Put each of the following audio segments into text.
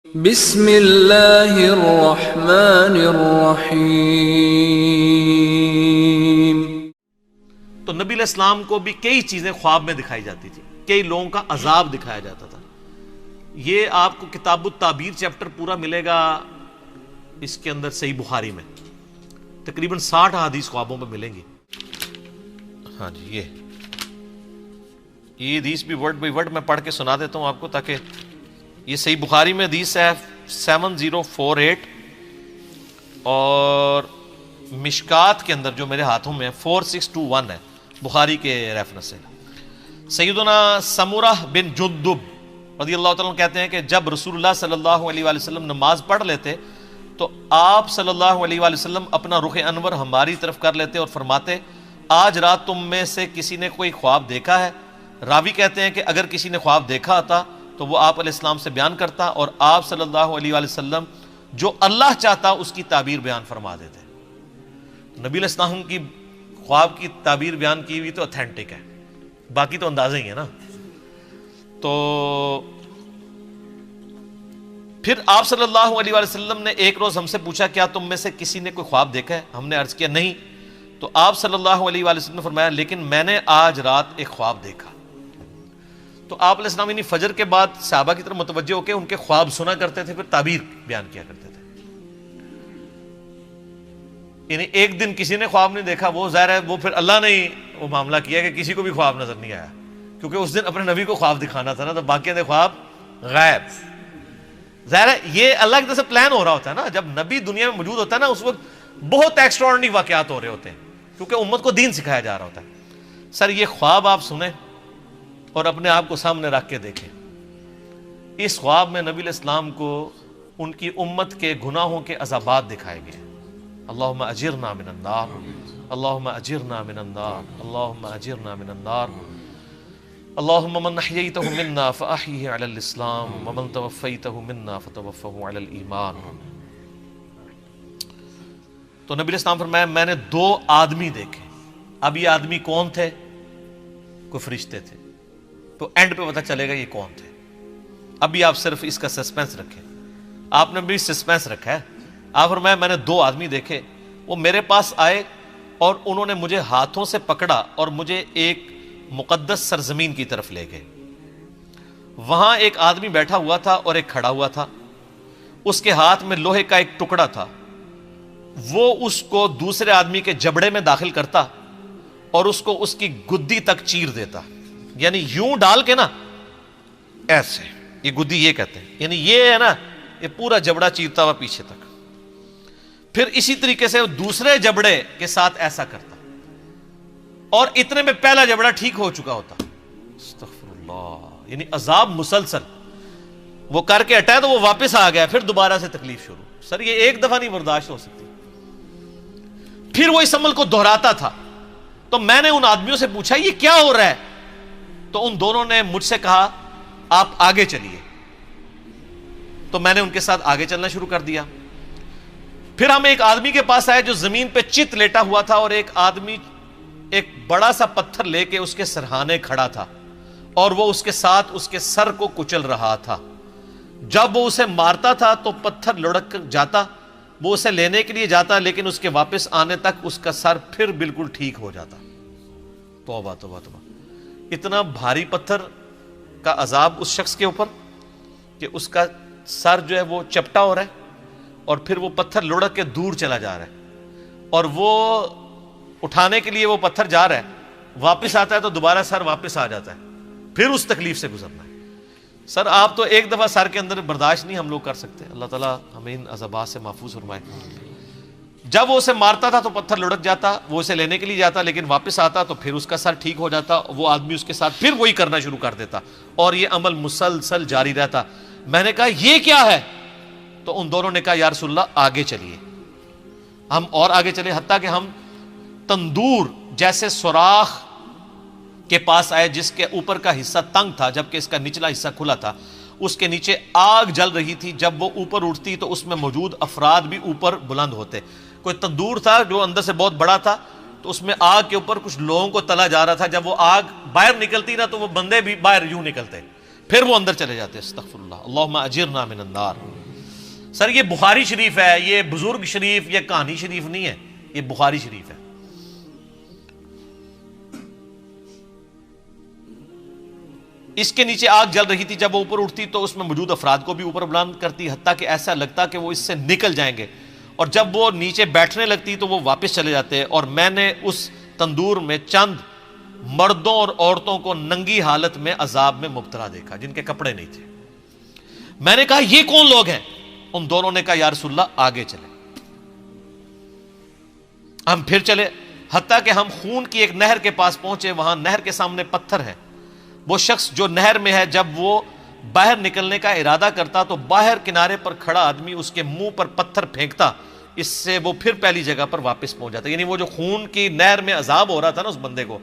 بسم اللہ الرحمن الرحیم۔ تو نبی علیہ السلام کو بھی کئی چیزیں خواب میں دکھائی جاتی تھی، کئی لوگوں کا عذاب دکھایا جاتا تھا۔ یہ آپ کو کتاب التعبیر چیپٹر پورا ملے گا اس کے اندر صحیح بخاری میں، تقریباً 60 احادیث خوابوں میں ملیں گی۔ ہاں جی، یہ حدیث بھی ورڈ بائی ورڈ میں پڑھ کے سنا دیتا ہوں آپ کو، تاکہ یہ صحیح بخاری میں حدیث ہے 7048، اور مشکات کے اندر جو میرے ہاتھوں میں 4621 ہے، بخاری کے ریفرنس سے۔ سیدنا سمورہ بن جندب رضی اللہ تعالیٰ عنہ کہتے ہیں کہ جب رسول اللہ صلی اللہ علیہ وآلہ وسلم نماز پڑھ لیتے تو آپ صلی اللہ علیہ وآلہ وسلم اپنا رخ انور ہماری طرف کر لیتے اور فرماتے، آج رات تم میں سے کسی نے کوئی خواب دیکھا ہے؟ راوی کہتے ہیں کہ اگر کسی نے خواب دیکھا ہوتا تو وہ آپ علیہ السلام سے بیان کرتا، اور آپ صلی اللہ علیہ وآلہ وسلم جو اللہ چاہتا اس کی تعبیر بیان فرما دیتے۔ نبی علیہ السلام کی خواب کی تعبیر بیان کی ہوئی تو اتھینٹک ہے، باقی تو اندازے ہی ہے نا۔ تو پھر آپ صلی اللہ علیہ وآلہ وسلم نے ایک روز ہم سے پوچھا، کیا تم میں سے کسی نے کوئی خواب دیکھا ہے؟ ہم نے عرض کیا نہیں، تو آپ صلی اللہ علیہ وآلہ وسلم نے فرمایا، لیکن میں نے آج رات ایک خواب دیکھا۔ تو آپ علیہ السلام یعنی فجر کے بعد صحابہ کی طرف متوجہ ہو کے ان کے خواب سنا کرتے تھے، پھر تعبیر بیان کیا کرتے تھے۔ یعنی ایک دن کسی نے خواب نہیں دیکھا، وہ ظاہر ہے وہ پھر اللہ نے ہی وہ معاملہ کیا کہ کسی کو بھی خواب نظر نہیں آیا، کیونکہ اس دن اپنے نبی کو خواب دکھانا تھا نا، تو باقی کے خواب غائب۔ ظاہر ہے یہ اللہ کی طرف سے پلان ہو رہا ہوتا ہے نا، جب نبی دنیا میں موجود ہوتا ہے نا اس وقت بہت ایکسٹراڈنری واقعات ہو رہے ہوتے ہیں، کیونکہ امت کو دین سکھایا جا رہا ہوتا ہے۔ سر یہ خواب آپ سنیں اور اپنے آپ کو سامنے رکھ کے دیکھیں، اس خواب میں نبی علیہ السلام کو ان کی امت کے گناہوں کے عذابات دکھائے گئے۔ اللہم اجرنا من النار، اللہم اجرنا من النار، اللہم اجرنا من النار، اللہم من احییتہ منا فاحیہ علی الاسلام ومن توفیتہ منا فتوفہ علی الایمان۔ تو نبی علیہ السلام فرمایا، میں نے 2 آدمی دیکھے۔ اب یہ آدمی کون تھے؟ کوئی فرشتے تھے، تو اینڈ پہ پتہ چلے گا یہ کون تھے۔ ابھی آپ صرف اس کا سسپینس رکھیں، آپ نے بھی سسپینس رکھا ہے۔ آپ فرمایا میں نے 2 آدمی دیکھے، وہ میرے پاس آئے اور انہوں نے مجھے ہاتھوں سے پکڑا اور مجھے ایک مقدس سرزمین کی طرف لے گئے۔ وہاں ایک آدمی بیٹھا ہوا تھا اور ایک کھڑا ہوا تھا، اس کے ہاتھ میں لوہے کا ایک ٹکڑا تھا، وہ اس کو دوسرے آدمی کے جبڑے میں داخل کرتا اور اس کو اس کی گدی تک چیر دیتا، یعنی یوں ڈال کے نا ایسے، یہ گدی یہ کہتے ہیں، یعنی یہ ہے نا یہ پورا جبڑا چیرتا ہوا پیچھے تک، پھر اسی طریقے سے دوسرے جبڑے کے ساتھ ایسا کرتا، اور اتنے میں پہلا جبڑا ٹھیک ہو چکا ہوتا۔ استغفر اللہ، یعنی عذاب مسلسل، وہ کر کے ہٹا تو وہ واپس آ گیا، پھر دوبارہ سے تکلیف شروع۔ سر یہ ایک دفعہ نہیں برداشت ہو سکتی۔ پھر وہ اس عمل کو دہراتا تھا، تو میں نے ان آدمیوں سے پوچھا یہ کیا ہو رہا ہے؟ تو ان دونوں نے مجھ سے کہا آپ آگے چلیے، تو میں نے ان کے ساتھ آگے چلنا شروع کر دیا۔ پھر ہم ایک آدمی کے پاس آئے جو زمین پہ چت لیٹا ہوا تھا، اور ایک آدمی ایک بڑا سا پتھر لے کے اس کے سرہانے کھڑا تھا، اور وہ اس کے ساتھ اس کے سر کو کچل رہا تھا۔ جب وہ اسے مارتا تھا تو پتھر لڑک جاتا، وہ اسے لینے کے لیے جاتا، لیکن اس کے واپس آنے تک اس کا سر پھر بالکل ٹھیک ہو جاتا۔ توبہ توبہ توبہ، اتنا بھاری پتھر کا عذاب اس شخص کے اوپر کہ اس کا سر جو ہے وہ چپٹا ہو رہا ہے، اور پھر وہ پتھر لڑک کے دور چلا جا رہا ہے، اور وہ اٹھانے کے لیے وہ پتھر جا رہا ہے، واپس آتا ہے تو دوبارہ سر واپس آ جاتا ہے، پھر اس تکلیف سے گزرنا ہے۔ سر آپ تو ایک دفعہ سر کے اندر برداشت نہیں ہم لوگ کر سکتے، اللہ تعالیٰ ہمیں ان عذابات سے محفوظ فرمائے۔ جب وہ اسے مارتا تھا تو پتھر لڑک جاتا، وہ اسے لینے کے لیے جاتا، لیکن واپس آتا تو پھر اس کا سر ٹھیک ہو جاتا، وہ آدمی اس کے ساتھ پھر وہی کرنا شروع کر دیتا، اور یہ عمل مسلسل جاری رہتا۔ میں نے کہا یہ کیا ہے؟ تو ان دونوں نے کہا یا رسول اللہ آگے چلیے۔ ہم اور آگے چلے، حتیٰ کہ ہم تندور جیسے سوراخ کے پاس آئے جس کے اوپر کا حصہ تنگ تھا جبکہ اس کا نچلا حصہ کھلا تھا، اس کے نیچے آگ جل رہی تھی۔ جب وہ اوپر اٹھتی تو اس میں موجود افراد بھی اوپر بلند ہوتے۔ کوئی تندور تھا جو اندر سے بہت بڑا تھا، تو اس میں آگ کے اوپر کچھ لوگوں کو تلا جا رہا تھا۔ جب وہ آگ باہر نکلتی نا تو وہ بندے بھی باہر یوں نکلتے، پھر وہ اندر چلے جاتے. استغفر اللہ، اللہم اجرنا من النار. سر یہ بخاری شریف ہے، یہ بزرگ شریف، یہ کہانی شریف نہیں ہے، یہ بخاری شریف ہے. اس کے نیچے آگ جل رہی تھی، جب وہ اوپر اٹھتی تو اس میں موجود افراد کو بھی اوپر بلند کرتی، حتیٰ کہ ایسا لگتا کہ وہ اس سے نکل جائیں گے، اور جب وہ نیچے بیٹھنے لگتی تو وہ واپس چلے جاتے. اور میں نے اس تندور میں چند مردوں اور عورتوں کو ننگی حالت میں عذاب میں مبتلا دیکھا جن کے کپڑے نہیں تھے. میں نے کہا یہ کون لوگ ہیں؟ ان دونوں نے کہا یا رسول اللہ آگے چلے. ہم پھر چلے حتیٰ کہ ہم خون کی ایک نہر کے پاس پہنچے. وہاں نہر کے سامنے پتھر ہے. وہ شخص جو نہر میں ہے جب وہ باہر نکلنے کا ارادہ کرتا تو باہر کنارے پر کھڑا آدمی اس کے منہ پر پتھر پھینکتا، اس سے وہ پھر پہلی جگہ پر واپس پہنچ جاتا. یعنی وہ جو خون کی نہر میں عذاب ہو رہا تھا نا اس بندے کو،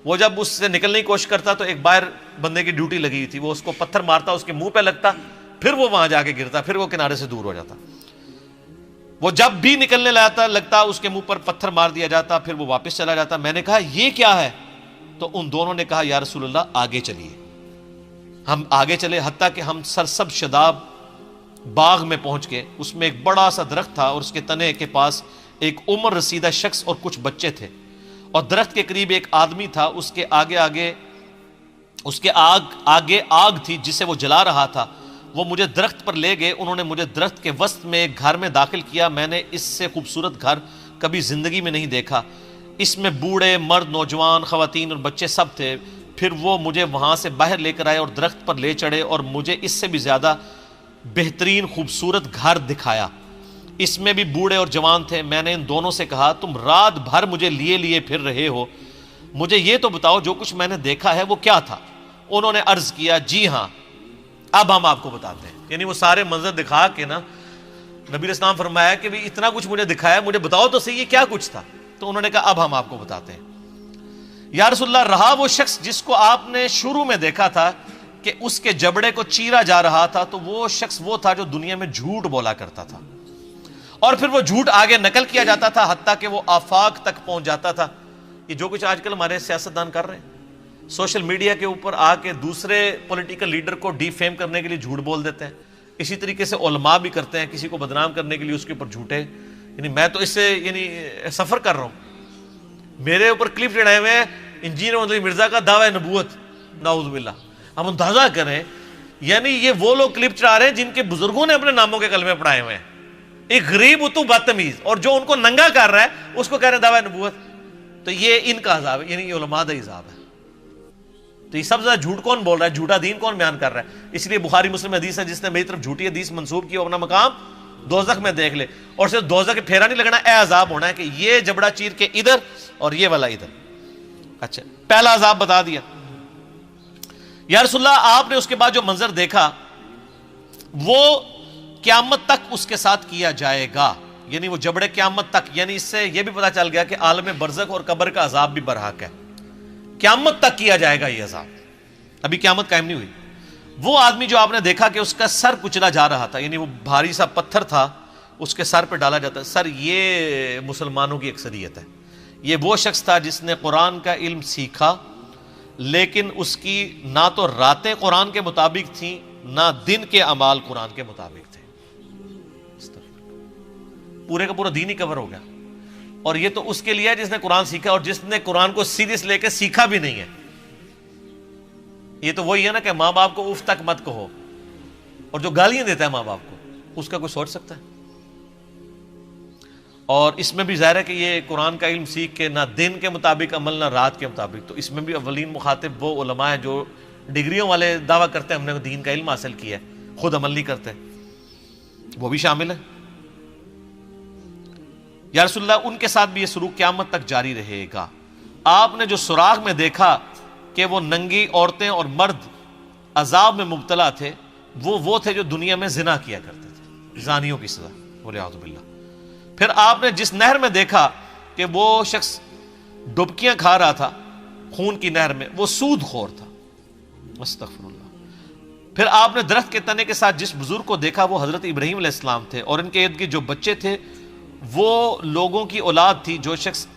وہ جب اس سے نکلنے کی کوشش کرتا تو ایک باہر بندے کی ڈیوٹی لگی ہوئی تھی، وہ اس کو پتھر مارتا، اس کے منہ پہ لگتا، پھر وہ وہاں جا کے گرتا، پھر وہ کنارے سے دور ہو جاتا. وہ جب بھی نکلنے لگتا اس کے منہ پر پتھر مار دیا جاتا، پھر وہ واپس چلا جاتا. میں نے کہا یہ کیا ہے؟ تو ان دونوں نے کہا یا رسول اللہ آگے چلیے. ہم آگے چلے حتیٰ کہ ہم سرسب شداب باغ میں پہنچ گئے. اس میں ایک بڑا سا درخت تھا اور اس کے تنے کے پاس ایک عمر رسیدہ شخص اور کچھ بچے تھے، اور درخت کے قریب ایک آدمی تھا. اس کے آگے آگ تھی جسے وہ جلا رہا تھا. وہ مجھے درخت پر لے گئے. انہوں نے مجھے درخت کے وسط میں ایک گھر میں داخل کیا. میں نے اس سے خوبصورت گھر کبھی زندگی میں نہیں دیکھا. اس میں بوڑھے، مرد، نوجوان، خواتین اور بچے سب تھے. پھر وہ مجھے وہاں سے باہر لے کر آئے اور درخت پر لے چڑھے اور مجھے اس سے بھی زیادہ بہترین خوبصورت گھر دکھایا. اس میں بھی بوڑھے اور جوان تھے. میں نے ان دونوں سے کہا تم رات بھر مجھے لیے پھر رہے ہو، مجھے یہ تو بتاؤ جو کچھ میں نے دیکھا ہے وہ کیا تھا؟ انہوں نے عرض کیا جی ہاں اب ہم آپ کو بتاتے ہیں. یعنی وہ سارے منظر دکھا کے نا نبی علیہ السلام فرمایا کہ بھی اتنا کچھ مجھے دکھایا، مجھے بتاؤ تو صحیح یہ کیا کچھ تھا. تو انہوں نے کہا اب ہم آپ کو بتاتے ہیں. یا رسول اللہ رہا وہ شخص جس کو آپ نے شروع میں دیکھا تھا کہ اس کے جبڑے کو چیرا جا رہا تھا، تو وہ شخص وہ تھا جو دنیا میں جھوٹ بولا کرتا تھا، اور پھر وہ جھوٹ آگے نقل کیا جاتا تھا حتیٰ کہ وہ آفاق تک پہنچ جاتا تھا. یہ جو کچھ آج کل ہمارے سیاستدان کر رہے ہیں، سوشل میڈیا کے اوپر آ کے دوسرے پولیٹیکل لیڈر کو ڈی فیم کرنے کے لیے جھوٹ بول دیتے ہیں. اسی طریقے سے علماء بھی کرتے ہیں، کسی کو بدنام کرنے کے لیے اس کے اوپر جھوٹے. یعنی میں تو اس سے سفر کر رہا ہوں، میرے اوپر کلپ چڑھائے ہوئے ہیں انجینئر محمد علی مرزا کا دعوی نبوت، نعوذ باللہ. ہم اندازہ کریں یعنی یہ وہ لوگ کلپ چڑھا رہے ہیں جن کے بزرگوں نے اپنے ناموں کے کلمے پڑھائے ہوئے ہیں. ایک غریب اتو بدتمیز، اور جو ان کو ننگا کر رہا ہے اس کو کہہ رہے ہیں دعوی نبوت. تو یہ ان کا عذاب ہے، یعنی یہ علماء کا عذاب ہے. تو یہ سب سے زیادہ جھوٹ کون بول رہا ہے؟ جھوٹا دین کون بیان کر رہا ہے؟ اس لیے بخاری مسلم حدیث ہے جس نے میری طرف جھوٹی حدیث منسوب کی وہ اپنا مقام دوزخ میں دیکھ لے. اور صرف دوزخ کے پھیرا نہیں لگنا، اے عذاب ہونا ہے کہ یہ جبڑا چیر کے ادھر اور یہ والا ادھر. اچھا پہلا عذاب بتا دیا. یا رسول اللہ آپ نے اس کے بعد جو منظر دیکھا وہ قیامت تک اس کے ساتھ کیا جائے گا. یعنی وہ جبڑے قیامت تک، یعنی اس سے یہ بھی پتا چل گیا کہ عالم برزخ اور قبر کا عذاب بھی برحق ہے. قیامت تک کیا جائے گا یہ عذاب، ابھی قیامت قائم نہیں ہوئی. وہ آدمی جو آپ نے دیکھا کہ اس کا سر کچلا جا رہا تھا، یعنی وہ بھاری سا پتھر تھا اس کے سر پہ ڈالا جاتا ہے. سر یہ مسلمانوں کی اکثریت ہے. یہ وہ شخص تھا جس نے قرآن کا علم سیکھا، لیکن اس کی نہ تو راتیں قرآن کے مطابق تھیں نہ دن کے اعمال قرآن کے مطابق تھے. پورے کا پورا دین ہی کور ہو گیا. اور یہ تو اس کے لیے ہے جس نے قرآن سیکھا اور جس نے قرآن کو سیریس لے کے سیکھا بھی نہیں ہے. یہ تو وہی ہے نا کہ ماں باپ کو اف تک مت کہو، اور جو گالیاں دیتا ہے ماں باپ کو اس کا کوئی سوچ سکتا ہے؟ اور اس میں بھی ظاہر ہے کہ یہ قرآن کا علم سیکھ کے نہ دن کے مطابق عمل نہ رات کے مطابق. تو اس میں بھی اولین مخاطب وہ علماء ہیں جو ڈگریوں والے دعویٰ کرتے ہیں ہم نے دین کا علم حاصل کیا ہے، خود عمل نہیں کرتے، وہ بھی شامل ہے. یا رسول اللہ ان کے ساتھ بھی یہ سلوک قیامت تک جاری رہے گا. آپ نے جو سراغ میں دیکھا کہ وہ ننگی عورتیں اور مرد عذاب میں مبتلا تھے، وہ تھے جو دنیا میں زنا کیا کرتے تھے، زانیوں کی سزا، والعیاذ باللہ. پھر آپ نے جس نہر میں دیکھا کہ وہ شخص ڈبکیاں کھا رہا تھا خون کی نہر میں، وہ سود خور تھا. استغفر اللہ. پھر آپ نے درخت کے تنے کے ساتھ جس بزرگ کو دیکھا وہ حضرت ابراہیم علیہ السلام تھے، اور ان کے ارد گرد جو بچے تھے وہ لوگوں کی اولاد تھی. جو شخص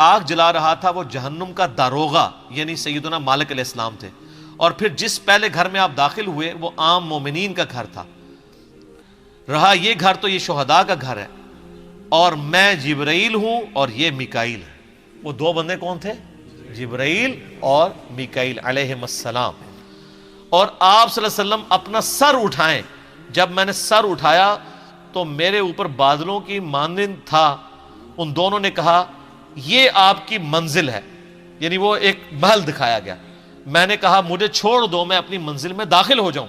آگ جلا رہا تھا وہ جہنم کا داروغہ یعنی سیدنا مالک علیہ السلام تھے، اور پھر جس پہلے گھر میں آپ داخل ہوئے وہ عام مومنین کا گھر تھا، رہا یہ گھر تو یہ شہداء کا گھر ہے، اور میں جبرائیل ہوں اور یہ میکائیل ہے۔ وہ دو بندے کون تھے؟ جبرائیل اور میکائیل علیہم السلام۔ اور آپ صلی اللہ علیہ وسلم اپنا سر اٹھائیں، جب میں نے سر اٹھایا تو میرے اوپر بادلوں کی مانند تھا، ان دونوں نے کہا یہ آپ کی منزل ہے، یعنی وہ ایک محل دکھایا گیا۔ میں نے کہا مجھے چھوڑ دو، میں اپنی منزل میں داخل ہو جاؤں،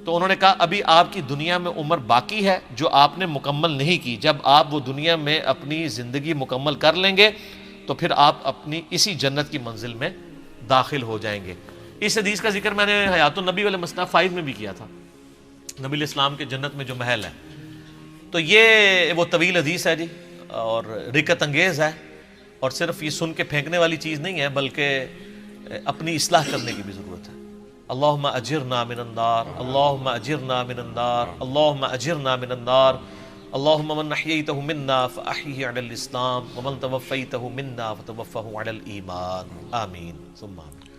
تو انہوں نے کہا ابھی آپ کی دنیا میں عمر باقی ہے جو آپ نے مکمل نہیں کی، جب آپ وہ دنیا میں اپنی زندگی مکمل کر لیں گے تو پھر آپ اپنی اسی جنت کی منزل میں داخل ہو جائیں گے۔ اس حدیث کا ذکر میں نے حیات النبی والے مسنہ 5 میں بھی کیا تھا، نبی علیہ السلام کے جنت میں جو محل ہے۔ تو یہ وہ طویل حدیث ہے جی، اور رکت انگیز ہے، اور صرف یہ سن کے پھینکنے والی چیز نہیں ہے بلکہ اپنی اصلاح کرنے کی بھی ضرورت ہے۔ اللہم اجرنا من النار، اللہم اجرنا من النار، اللہم اجرنا من النار، اللہم من احییتہ منا فاحیہ علی الاسلام ومن توفیتہ منا فتوفہ علی الایمان، آمین ثم آمین۔